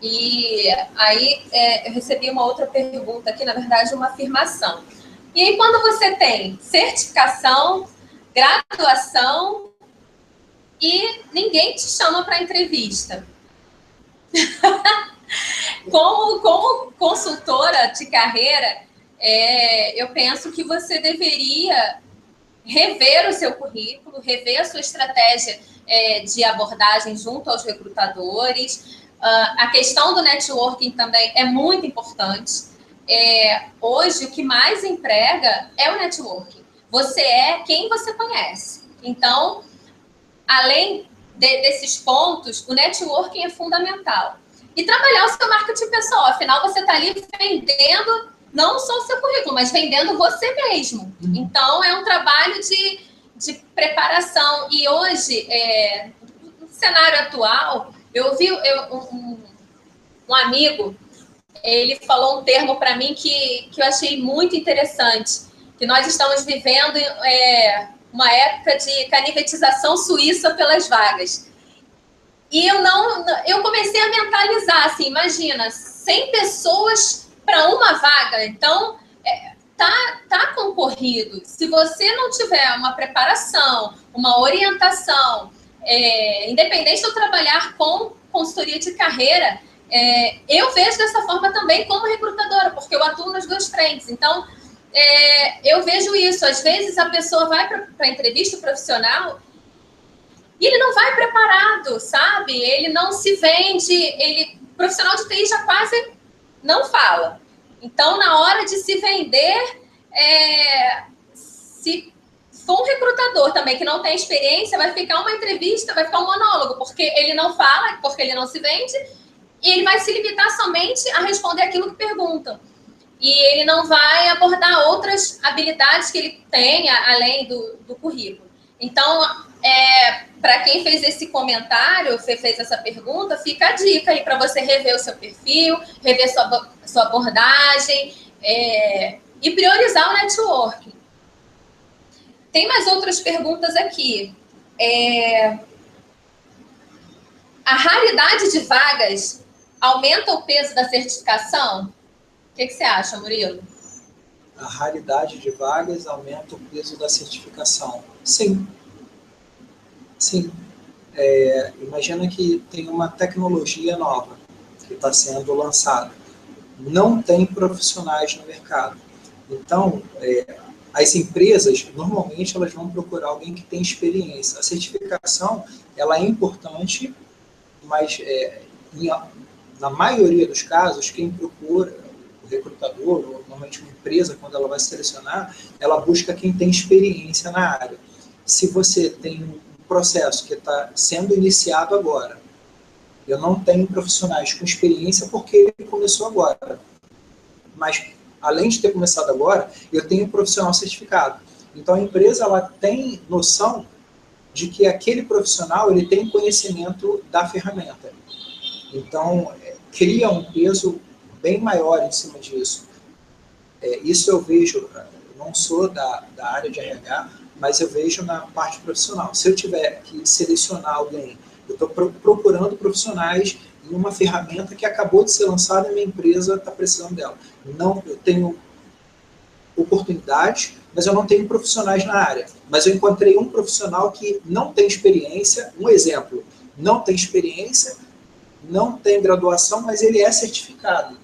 E aí, eu recebi uma outra pergunta aqui, na verdade, uma afirmação. E aí, quando você tem certificação, graduação e ninguém te chama para entrevista, como consultora de carreira, eu penso que você deveria rever o seu currículo, rever a sua estratégia de abordagem junto aos recrutadores. A questão do networking também é muito importante. Hoje, o que mais emprega é o networking. Você é quem você conhece. Então, além desses pontos, o networking é fundamental. E trabalhar o seu marketing pessoal. Afinal, você está ali vendendo não só o seu currículo, mas vendendo você mesmo. Então, é um trabalho de preparação. E hoje, no cenário atual, eu vi um amigo, ele falou um termo para mim que eu achei muito interessante, que nós estamos vivendo uma época de canivetização suíça pelas vagas. E eu comecei a mentalizar, assim, imagina, 100 pessoas para uma vaga, então tá concorrido. Se você não tiver uma preparação, uma orientação, independente de eu trabalhar com consultoria de carreira, eu vejo dessa forma também como recrutadora, porque eu atuo nas duas frentes. Então, eu vejo isso. Às vezes a pessoa vai para a entrevista profissional e ele não vai preparado, sabe? Ele não se vende, profissional de TI já quase não fala. Então, na hora de se vender, se for um recrutador também que não tem experiência, vai ficar uma entrevista, vai ficar um monólogo, porque ele não fala, porque ele não se vende, e ele vai se limitar somente a responder aquilo que perguntam. E ele não vai abordar outras habilidades que ele tenha, além do currículo. Então, para quem fez esse comentário, fez essa pergunta, fica a dica aí para você rever o seu perfil, rever sua abordagem e priorizar o networking. Tem mais outras perguntas aqui. A raridade de vagas aumenta o peso da certificação? O que você acha, Murilo? A raridade de vagas aumenta o peso da certificação. Sim. Sim. Imagina que tem uma tecnologia nova que está sendo lançada. Não tem profissionais no mercado. Então, as empresas, normalmente, elas vão procurar alguém que tem experiência. A certificação, ela é importante, mas na maioria dos casos, quem procura o recrutador, ou normalmente uma empresa, quando ela vai selecionar, ela busca quem tem experiência na área. Se você tem um processo que está sendo iniciado agora, eu não tenho profissionais com experiência porque ele começou agora, mas além de ter começado agora, eu tenho um profissional certificado. Então a empresa ela tem noção de que aquele profissional ele tem conhecimento da ferramenta. Então cria um peso bem maior em cima disso. Isso eu vejo, eu não sou da área de RH, mas eu vejo na parte profissional. Se eu tiver que selecionar alguém, eu estou procurando profissionais em uma ferramenta que acabou de ser lançada e a minha empresa está precisando dela. Não, eu tenho oportunidades, mas eu não tenho profissionais na área. Mas eu encontrei um profissional que não tem experiência, um exemplo, não tem experiência, não tem graduação, mas ele é certificado.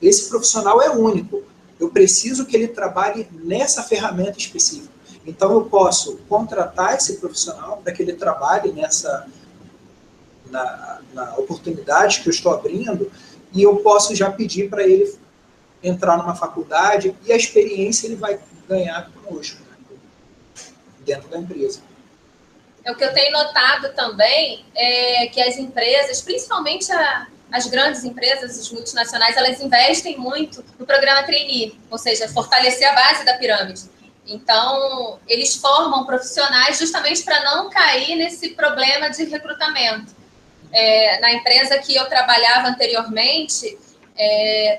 Esse profissional é único. Eu preciso que ele trabalhe nessa ferramenta específica. Então, eu posso contratar esse profissional para que ele trabalhe na oportunidade que eu estou abrindo, e eu posso já pedir para ele entrar numa faculdade, e a experiência ele vai ganhar conosco, dentro da empresa. O que eu tenho notado também é que as empresas, principalmente as grandes empresas, as multinacionais, elas investem muito no programa trainee, ou seja, fortalecer a base da pirâmide. Então, eles formam profissionais justamente para não cair nesse problema de recrutamento. Na empresa que eu trabalhava anteriormente,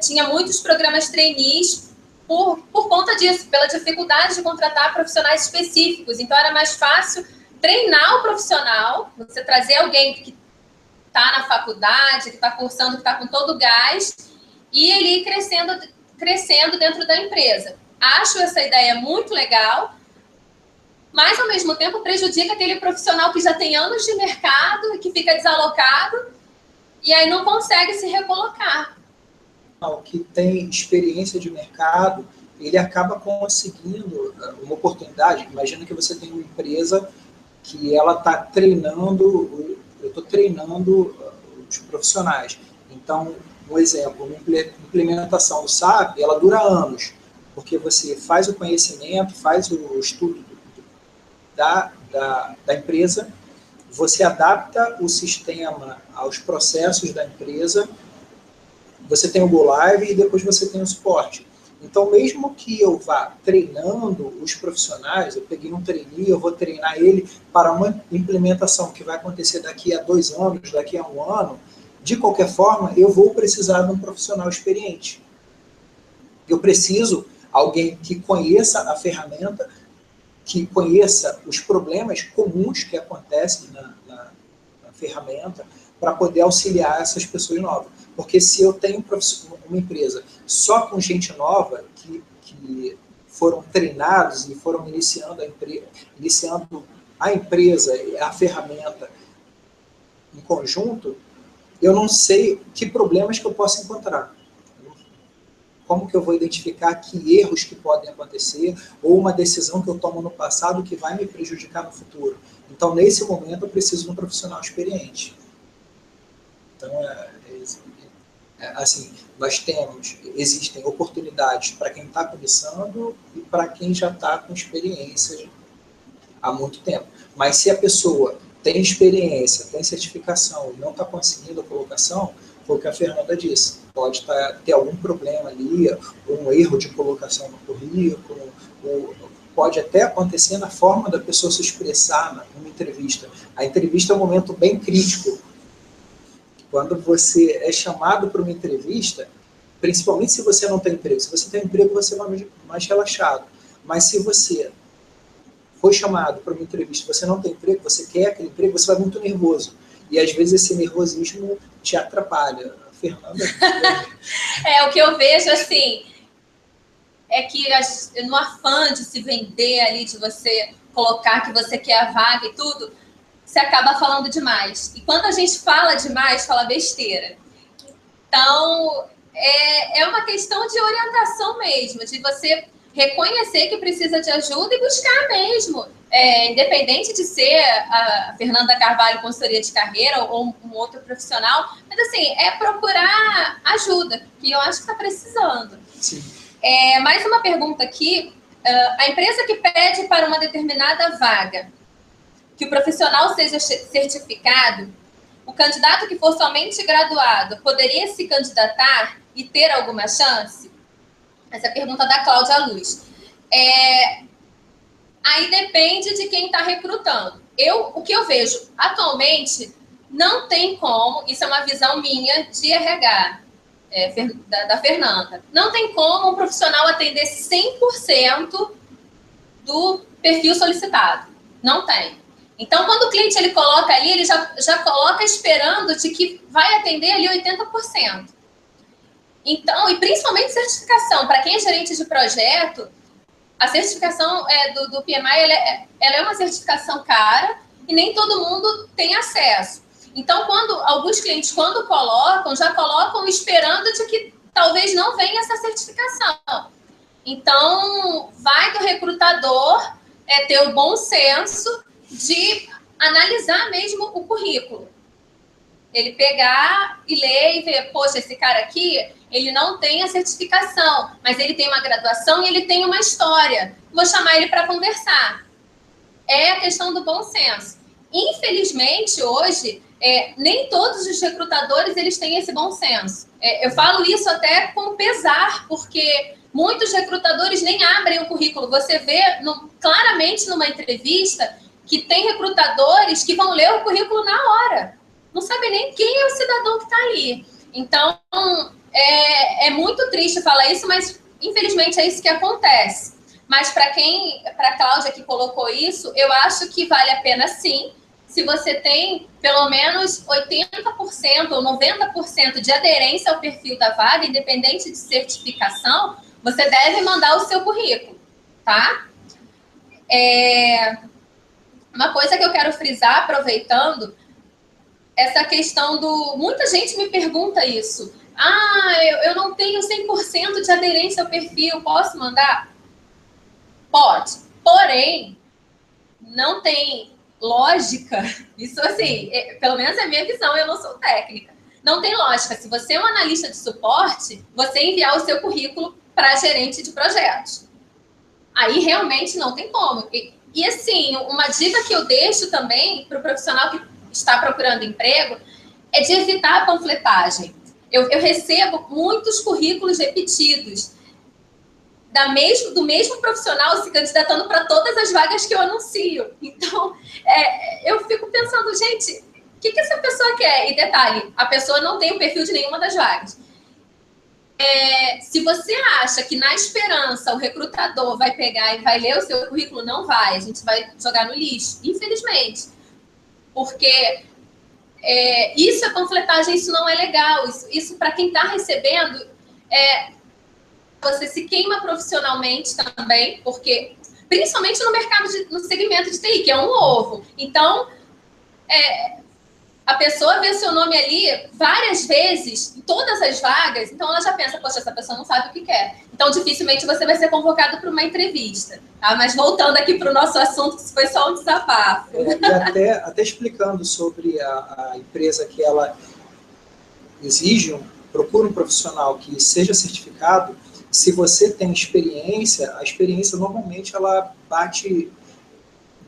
tinha muitos programas trainees por conta disso, pela dificuldade de contratar profissionais específicos. Então, era mais fácil treinar o profissional, você trazer alguém que está na faculdade, que está cursando, que está com todo o gás, e ele ir crescendo dentro da empresa. Acho essa ideia muito legal, mas, ao mesmo tempo, prejudica aquele profissional que já tem anos de mercado e que fica desalocado e aí não consegue se recolocar. O que tem experiência de mercado, ele acaba conseguindo uma oportunidade. Imagina que você tem uma empresa que ela está treinando, eu estou treinando os profissionais. Então, um exemplo, uma implementação do SAP, ela dura anos, porque você faz o conhecimento, faz o estudo da empresa, você adapta o sistema aos processos da empresa, você tem o Go Live e depois você tem o suporte. Então, mesmo que eu vá treinando os profissionais, eu peguei um trainee, eu vou treinar ele para uma implementação que vai acontecer daqui a 2 anos, daqui a 1 ano, de qualquer forma, eu vou precisar de um profissional experiente. Eu preciso de alguém que conheça a ferramenta, que conheça os problemas comuns que acontecem na ferramenta, para poder auxiliar essas pessoas novas. Porque se eu tenho uma empresa só com gente nova, que foram treinados e foram iniciando a empresa e a ferramenta em conjunto, eu não sei que problemas que eu posso encontrar. Como que eu vou identificar que erros que podem acontecer ou uma decisão que eu tomo no passado que vai me prejudicar no futuro. Então, nesse momento, eu preciso de um profissional experiente. Então, assim, existem oportunidades para quem está começando e para quem já está com experiência há muito tempo. Mas se a pessoa tem experiência, tem certificação e não está conseguindo a colocação, foi o que a Fernanda disse. pode ter algum problema ali, um erro de colocação no currículo, pode até acontecer na forma da pessoa se expressar numa entrevista. A entrevista é um momento bem crítico. Quando você é chamado para uma entrevista, principalmente se você não tem emprego. Se você tem emprego, você vai mais relaxado. Mas se você foi chamado para uma entrevista, você não tem emprego, você quer aquele emprego, você vai muito nervoso. E às vezes esse nervosismo te atrapalha. A Fernanda... o que eu vejo, assim, é que no afã de se vender ali, de você colocar que você quer a vaga e tudo, você acaba falando demais. E quando a gente fala demais, fala besteira. Então, é uma questão de orientação mesmo, de você reconhecer que precisa de ajuda e buscar mesmo. Independente de ser a Fernanda Carvalho, consultoria de carreira, ou um outro profissional, mas assim, é procurar ajuda, que eu acho que está precisando. Sim. Mais uma pergunta aqui. A empresa que pede para uma determinada vaga que o profissional seja certificado, o candidato que for somente graduado poderia se candidatar e ter alguma chance? Essa é a pergunta da Cláudia Luz. Aí depende de quem está recrutando. O que eu vejo atualmente, não tem como, isso é uma visão minha de RH, da Fernanda, não tem como um profissional atender 100% do perfil solicitado. Não tem. Então, quando o cliente ele coloca ali, ele já coloca esperando de que vai atender ali 80%. Então, e principalmente certificação, para quem é gerente de projeto, a certificação do PMI ela é uma certificação cara e nem todo mundo tem acesso. Então, alguns clientes, quando colocam, já colocam esperando de que talvez não venha essa certificação. Então, vai do recrutador ter o bom senso de analisar mesmo o currículo. Ele pegar e ler e ver, poxa, esse cara aqui, ele não tem a certificação, mas ele tem uma graduação e ele tem uma história. Vou chamar ele para conversar. É a questão do bom senso. Infelizmente, hoje, nem todos os recrutadores eles têm esse bom senso. Eu falo isso até com pesar, porque muitos recrutadores nem abrem o currículo. Você vê claramente numa entrevista que tem recrutadores que vão ler o currículo na hora. Não sabe nem quem é o cidadão que está ali. Então, é muito triste falar isso, mas infelizmente é isso que acontece. Mas para a Cláudia que colocou isso, eu acho que vale a pena sim, se você tem pelo menos 80% ou 90% de aderência ao perfil da vaga, independente de certificação, você deve mandar o seu currículo, tá? Uma coisa que eu quero frisar, aproveitando, essa questão muita gente me pergunta isso. Eu não tenho 100% de aderência ao perfil, posso mandar? Pode. Porém, não tem lógica. Isso, assim, pelo menos é a minha visão, eu não sou técnica. Não tem lógica. Se você é um analista de suporte, você enviar o seu currículo para gerente de projetos. Aí, realmente, não tem como. E assim, uma dica que eu deixo também para o profissional que está procurando emprego é de evitar a panfletagem. Eu recebo muitos currículos repetidos do mesmo profissional se candidatando para todas as vagas que eu anuncio. Então, eu fico pensando, gente, o que essa pessoa quer? E detalhe, a pessoa não tem o perfil de nenhuma das vagas. Se você acha que na esperança o recrutador vai pegar e vai ler o seu currículo, não vai. A gente vai jogar no lixo, infelizmente. Porque isso é panfletagem, isso não é legal. Isso para quem está recebendo, você se queima profissionalmente também, porque principalmente no mercado, no segmento de TI, que é um ovo. Então, a pessoa vê seu nome ali várias vezes, em todas as vagas, então ela já pensa, poxa, essa pessoa não sabe o que quer. Então, dificilmente você vai ser convocado para uma entrevista. Tá? Mas voltando aqui para o nosso assunto, que isso foi só um desabafo. E até explicando sobre a empresa que ela exige, procura um profissional que seja certificado, se você tem experiência, a experiência normalmente ela bate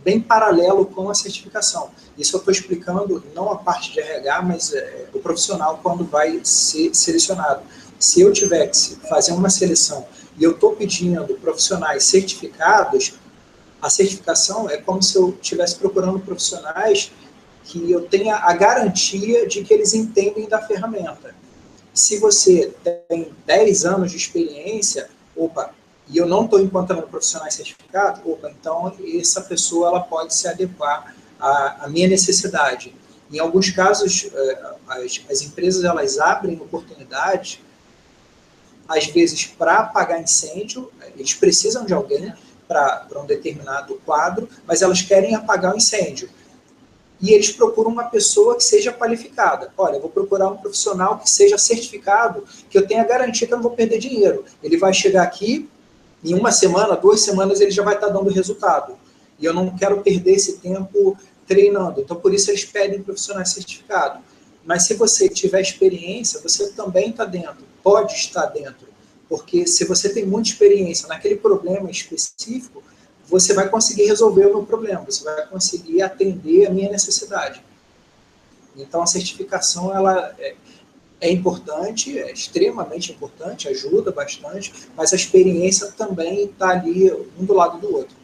bem paralelo com a certificação. Isso eu estou explicando não a parte de RH, mas o profissional quando vai ser selecionado. Se eu tiver que fazer uma seleção e eu estou pedindo profissionais certificados, a certificação é como se eu estivesse procurando profissionais que eu tenha a garantia de que eles entendem da ferramenta. Se você tem 10 anos de experiência, e eu não estou encontrando profissionais certificados, então essa pessoa ela pode se adequar à minha necessidade. Em alguns casos, as empresas elas abrem oportunidades, às vezes para apagar incêndio, eles precisam de alguém para um determinado quadro, mas elas querem apagar o incêndio. E eles procuram uma pessoa que seja qualificada. Olha, eu vou procurar um profissional que seja certificado, que eu tenha garantia que eu não vou perder dinheiro. Ele vai chegar aqui, em 1 semana, 2 semanas, ele já vai estar dando resultado. E eu não quero perder esse tempo treinando. Então, por isso, eles pedem profissionais certificados. Mas se você tiver experiência, você também está dentro, pode estar dentro. Porque se você tem muita experiência naquele problema específico, você vai conseguir resolver o meu problema, você vai conseguir atender a minha necessidade. Então, a certificação ela é importante, é extremamente importante, ajuda bastante, mas a experiência também está ali um do lado do outro.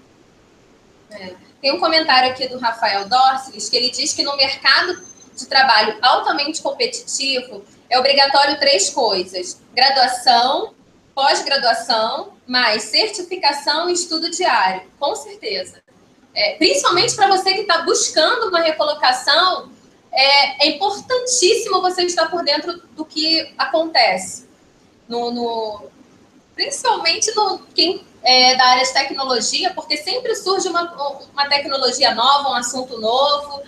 Tem um comentário aqui do Rafael Dorceles, que ele diz que no mercado de trabalho altamente competitivo é obrigatório 3 coisas: graduação, pós-graduação, mais certificação e estudo diário, com certeza. Principalmente para você que está buscando uma recolocação, é importantíssimo você estar por dentro do que acontece. Principalmente quem é da área de tecnologia, porque sempre surge uma tecnologia nova, um assunto novo.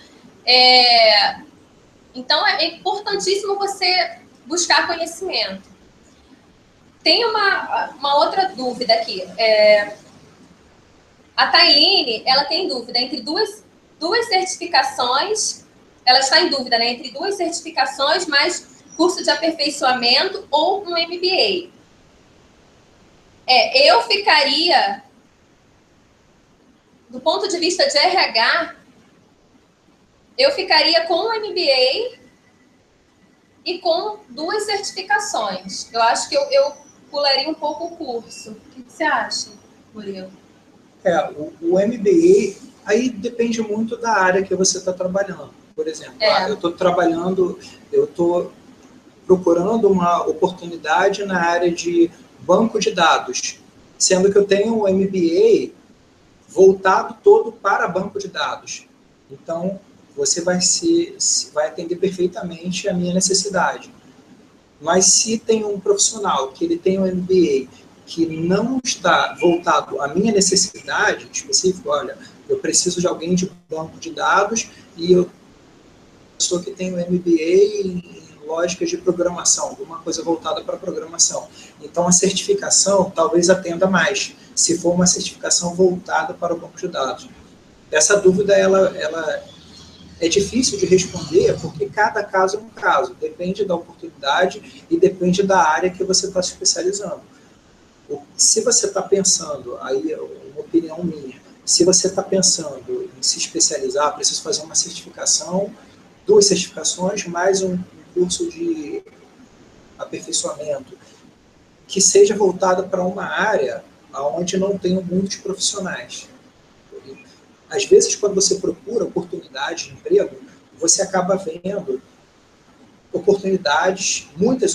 Então, é importantíssimo você buscar conhecimento. Tem uma outra dúvida aqui. A Tailine, ela tem dúvida entre duas certificações. Ela está em dúvida, né, entre 2 certificações mais curso de aperfeiçoamento ou um MBA. Eu ficaria, do ponto de vista de RH, eu ficaria com um MBA e com 2 certificações. Eu acho que eu pularia um pouco o curso. O que você acha, Murilo? O MBA, aí depende muito da área que você está trabalhando. Por exemplo, eu estou procurando uma oportunidade na área de banco de dados, sendo que eu tenho um MBA voltado todo para banco de dados. Então, você vai atender perfeitamente a minha necessidade. Mas se tem um profissional que ele tem um MBA que não está voltado à minha necessidade específica, olha, eu preciso de alguém de banco de dados e eu sou que tem um MBA em lógicas de programação, alguma coisa voltada para programação. Então, a certificação talvez atenda mais, se for uma certificação voltada para o banco de dados. Essa dúvida, ela é difícil de responder, porque cada caso é um caso, depende da oportunidade e depende da área que você está se especializando. Se você está pensando, aí é uma opinião minha, se você está pensando em se especializar, preciso fazer uma certificação, 2 certificações, mais um curso de aperfeiçoamento, que seja voltada para uma área onde não tenham muitos profissionais. Às vezes, quando você procura oportunidade de emprego, você acaba vendo muitas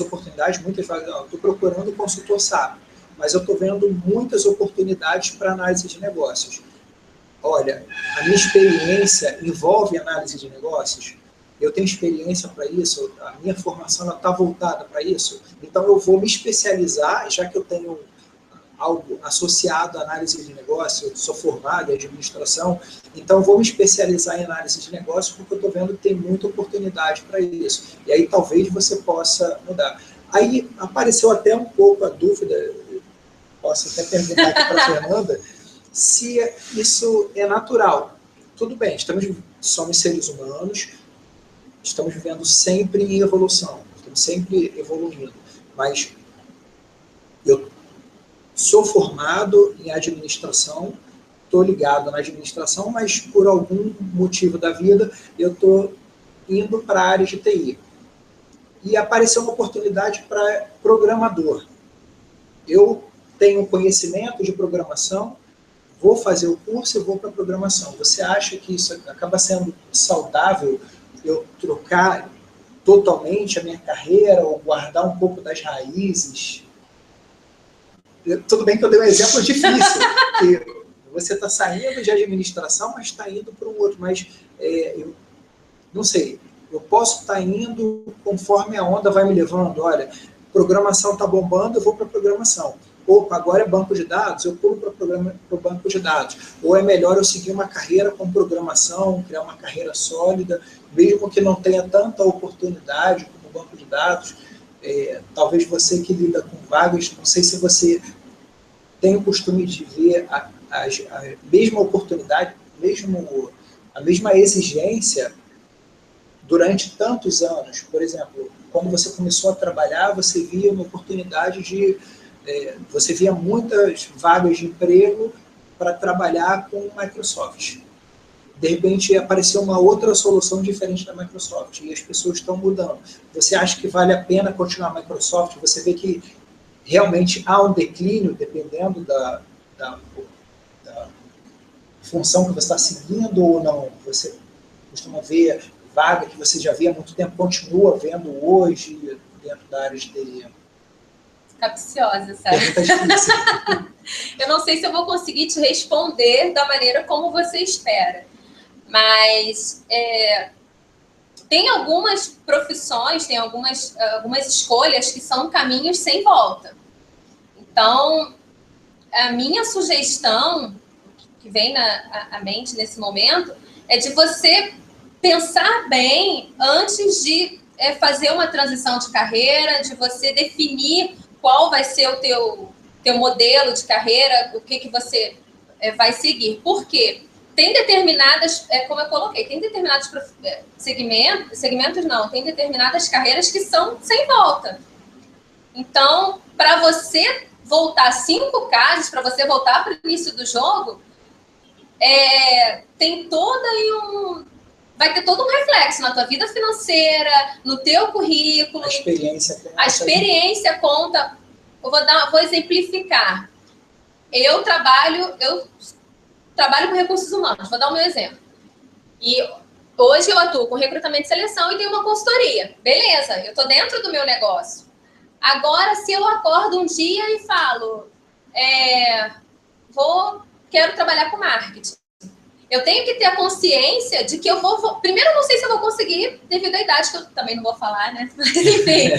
vagas. Estou procurando um consultor SAP, mas eu estou vendo muitas oportunidades para análise de negócios. Olha, a minha experiência envolve análise de negócios, eu tenho experiência para isso, a minha formação está voltada para isso, então eu vou me especializar, já que eu tenho algo associado à análise de negócio, eu sou formado em administração, então eu vou me especializar em análise de negócio porque eu estou vendo que tem muita oportunidade para isso. E aí talvez você possa mudar. Aí apareceu até um pouco a dúvida, posso até perguntar aqui para a Fernanda, se isso é natural. Tudo bem, somos seres humanos, estamos vivendo sempre em evolução, estamos sempre evoluindo, mas eu sou formado em administração, estou ligado na administração, mas por algum motivo da vida eu estou indo para a área de TI. E apareceu uma oportunidade para programador. Eu tenho conhecimento de programação, vou fazer o curso e vou para a programação. Você acha que isso acaba sendo saudável, eu trocar totalmente a minha carreira ou guardar um pouco das raízes? Tudo bem que eu dei um exemplo difícil, que você está saindo de administração, mas está indo para um outro. Mas eu não sei, eu posso estar indo conforme a onda vai me levando. Olha, programação está bombando, eu vou para a programação. Opa, agora é banco de dados, eu pulo para o banco de dados. Ou é melhor eu seguir uma carreira com programação, criar uma carreira sólida, mesmo que não tenha tanta oportunidade como o banco de dados. Talvez você que lida com vagas, não sei se você tem o costume de ver a mesma oportunidade, a mesma exigência durante tantos anos. Por exemplo, quando você começou a trabalhar, você via uma oportunidade de... você via muitas vagas de emprego para trabalhar com Microsoft. De repente, apareceu uma outra solução diferente da Microsoft e as pessoas estão mudando. Você acha que vale a pena continuar a Microsoft? Você vê que realmente há um declínio, dependendo da função que você está seguindo ou não. Você costuma ver vaga que você já via há muito tempo, continua vendo hoje dentro da área de TI? Capciosa, sabe? Eu não sei se eu vou conseguir te responder da maneira como você espera, mas tem algumas profissões, tem algumas escolhas que são caminhos sem volta. Então, a minha sugestão, que vem à mente nesse momento, é de você pensar bem antes de fazer uma transição de carreira, de você definir qual vai ser o teu modelo de carreira, o que você vai seguir. Por quê? Tem determinadas, como eu coloquei, tem determinados segmentos não, tem determinadas carreiras que são sem volta. Então, para você voltar 5 casos, para você voltar para o início do jogo, tem vai ter todo um reflexo na tua vida financeira, no teu currículo. A experiência conta. Vou exemplificar. Eu trabalho com recursos humanos, vou dar o meu exemplo. E hoje eu atuo com recrutamento e seleção e tenho uma consultoria. Beleza, eu estou dentro do meu negócio. Agora, se eu acordo um dia e falo, quero trabalhar com marketing, eu tenho que ter a consciência de que eu vou... Primeiro, eu não sei se eu vou conseguir devido à idade, que eu também não vou falar, né? Mas, enfim,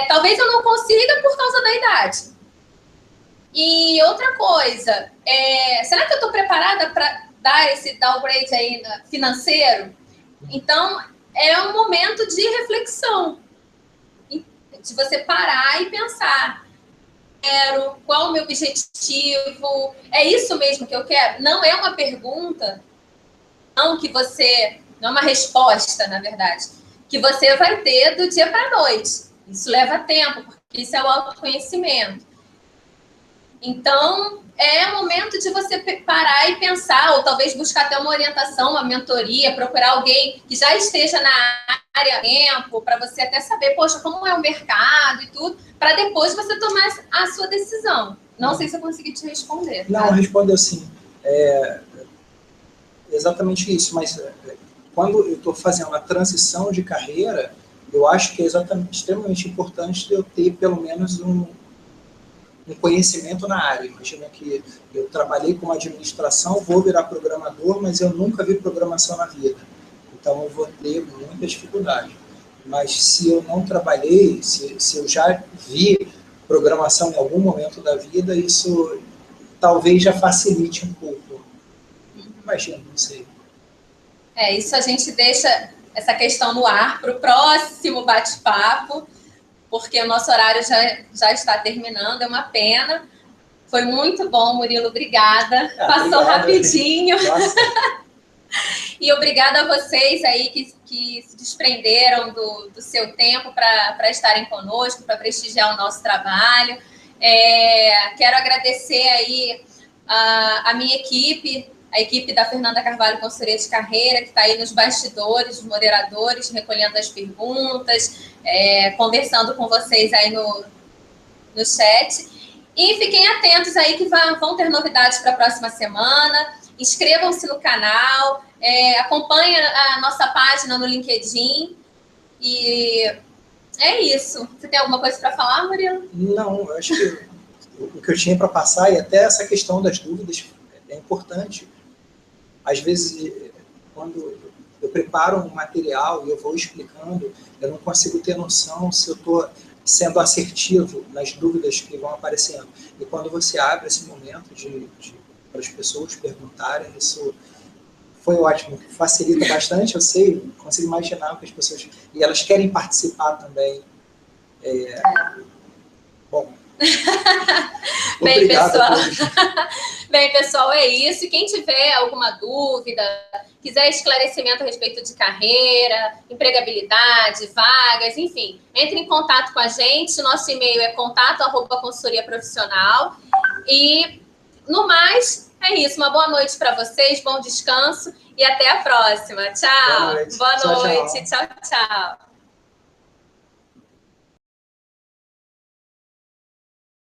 talvez eu não consiga por causa da idade. E outra coisa, será que eu estou preparada para dar esse downgrade aí financeiro? Então, é um momento de reflexão, de você parar e pensar. Qual o meu objetivo? É isso mesmo que eu quero? Não é uma pergunta, não é uma resposta, na verdade, que você vai ter do dia para a noite. Isso leva tempo, porque isso é o autoconhecimento. Então, é o momento de você parar e pensar, ou talvez buscar até uma orientação, uma mentoria, procurar alguém que já esteja na área há tempo, para você até saber, poxa, como é o mercado e tudo, para depois você tomar a sua decisão. Não sei se eu consegui te responder. Tá? Não, respondeu sim. Exatamente isso, mas quando eu estou fazendo uma transição de carreira, eu acho que é extremamente importante eu ter pelo menos um conhecimento na área. Imagina que eu trabalhei com administração, vou virar programador, mas eu nunca vi programação na vida. Então eu vou ter muita dificuldade. Mas se eu não trabalhei, se eu já vi programação em algum momento da vida, isso talvez já facilite um pouco. Imagina, não sei. Isso a gente deixa essa questão no ar para o próximo bate-papo, porque o nosso horário já está terminando, é uma pena. Foi muito bom, Murilo, obrigada. Passou obrigado, rapidinho. E obrigada a vocês aí que se desprenderam do seu tempo para estarem conosco, para prestigiar o nosso trabalho. Quero agradecer aí a minha equipe, a equipe da Fernanda Carvalho Consultoria de Carreira, que está aí nos bastidores, os moderadores, recolhendo as perguntas, conversando com vocês aí no chat. E fiquem atentos aí que vão ter novidades para a próxima semana. Inscrevam-se no canal, acompanhem a nossa página no LinkedIn. E é isso. Você tem alguma coisa para falar, Murilo? Não, eu acho que o que eu tinha para passar, e até essa questão das dúvidas, é importante. Às vezes, quando eu preparo um material e eu vou explicando, eu não consigo ter noção se eu estou sendo assertivo nas dúvidas que vão aparecendo. E quando você abre esse momento para as pessoas perguntarem, isso foi ótimo, facilita bastante, eu sei, consigo imaginar que as pessoas... E elas querem participar também. Bom... Bem, pessoal. Bem, pessoal, é isso. E quem tiver alguma dúvida, quiser esclarecimento a respeito de carreira, empregabilidade, vagas, enfim, entre em contato com a gente. Nosso e-mail é contato@consultoriaprofissional. E, no mais, é isso. Uma boa noite para vocês, bom descanso e até a próxima. Tchau. Boa noite. Tchau, tchau.